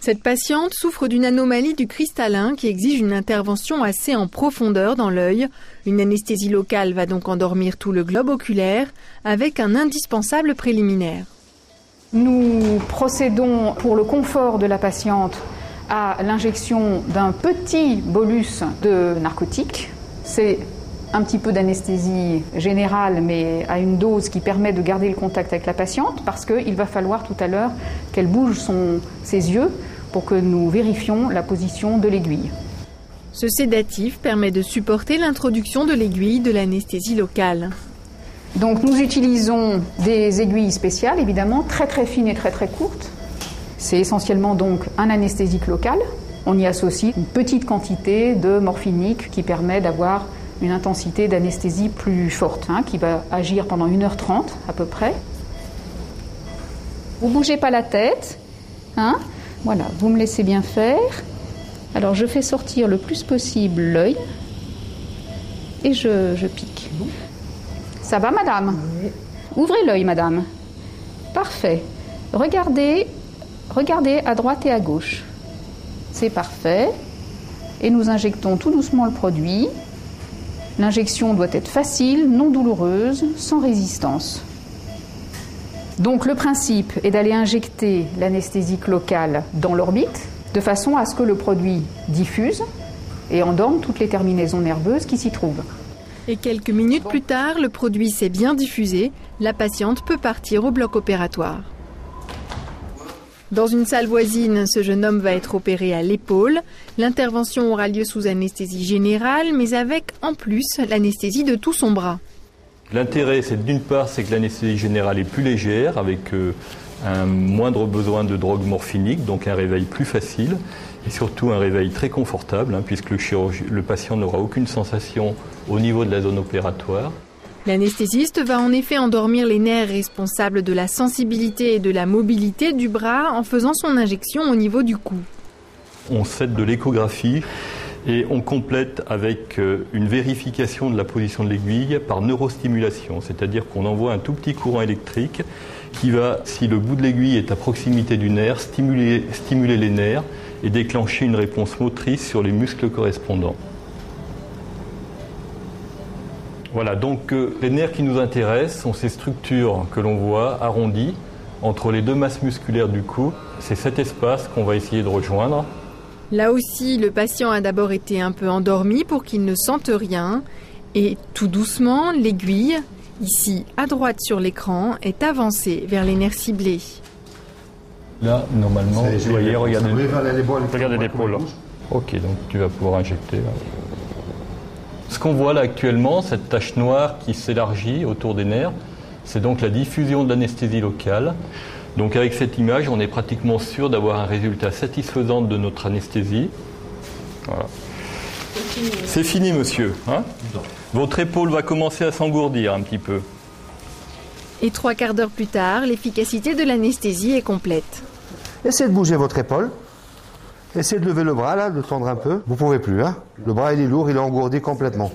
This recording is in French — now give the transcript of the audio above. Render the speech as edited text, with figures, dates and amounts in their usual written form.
Cette patiente souffre d'une anomalie du cristallin qui exige une intervention assez en profondeur dans l'œil. Une anesthésie locale va donc endormir tout le globe oculaire avec un indispensable préliminaire. Nous procédons pour le confort de la patiente à l'injection d'un petit bolus de narcotique. C'est un petit peu d'anesthésie générale, mais à une dose qui permet de garder le contact avec la patiente, parce qu'il va falloir tout à l'heure qu'elle bouge ses yeux pour que nous vérifions la position de l'aiguille. Ce sédatif permet de supporter l'introduction de l'aiguille de l'anesthésie locale. Donc nous utilisons des aiguilles spéciales, évidemment, très très fines et très très courtes. C'est essentiellement donc un anesthésique local. On y associe une petite quantité de morphinique qui permet d'avoir une intensité d'anesthésie plus forte, qui va agir pendant 1h30 à peu près. Vous ne bougez pas la tête, Voilà, vous me laissez bien faire. Alors je fais sortir le plus possible l'œil et je pique. Ça va, madame? Oui. Ouvrez l'œil, madame. Parfait. Regardez à droite et à gauche. C'est parfait. Et nous injectons tout doucement le produit. L'injection doit être facile, non douloureuse, sans résistance. Donc le principe est d'aller injecter l'anesthésique locale dans l'orbite, de façon à ce que le produit diffuse et endorme toutes les terminaisons nerveuses qui s'y trouvent. Et quelques minutes plus tard, le produit s'est bien diffusé. La patiente peut partir au bloc opératoire. Dans une salle voisine, ce jeune homme va être opéré à l'épaule. L'intervention aura lieu sous anesthésie générale, mais avec en plus l'anesthésie de tout son bras. L'intérêt, c'est d'une part, c'est que l'anesthésie générale est plus légère, avec un moindre besoin de drogue morphinique, donc un réveil plus facile, et surtout un réveil très confortable, puisque le patient n'aura aucune sensation au niveau de la zone opératoire. L'anesthésiste va en effet endormir les nerfs responsables de la sensibilité et de la mobilité du bras en faisant son injection au niveau du cou. On cède de l'échographie et on complète avec une vérification de la position de l'aiguille par neurostimulation, c'est-à-dire qu'on envoie un tout petit courant électrique qui va, si le bout de l'aiguille est à proximité du nerf, stimuler les nerfs et déclencher une réponse motrice sur les muscles correspondants. Voilà, donc les nerfs qui nous intéressent sont ces structures que l'on voit arrondies entre les deux masses musculaires du cou. C'est cet espace qu'on va essayer de rejoindre. Là aussi, le patient a d'abord été un peu endormi pour qu'il ne sente rien. Et tout doucement, l'aiguille, ici à droite sur l'écran, est avancée vers les nerfs ciblés. Là, normalement, vous voyez, regardez l'épaule. Ok, donc tu vas pouvoir injecter. Ce qu'on voit là actuellement, cette tache noire qui s'élargit autour des nerfs, c'est donc la diffusion de l'anesthésie locale. Donc avec cette image, on est pratiquement sûr d'avoir un résultat satisfaisant de notre anesthésie. Voilà. C'est fini, monsieur. Votre épaule va commencer à s'engourdir un petit peu. Et 3 quarts d'heure plus tard, l'efficacité de l'anesthésie est complète. Essayez de bouger votre épaule. Essayez de lever le bras, là, de tendre un peu. Vous ne pouvez plus, Le bras, il est lourd, il est engourdi complètement.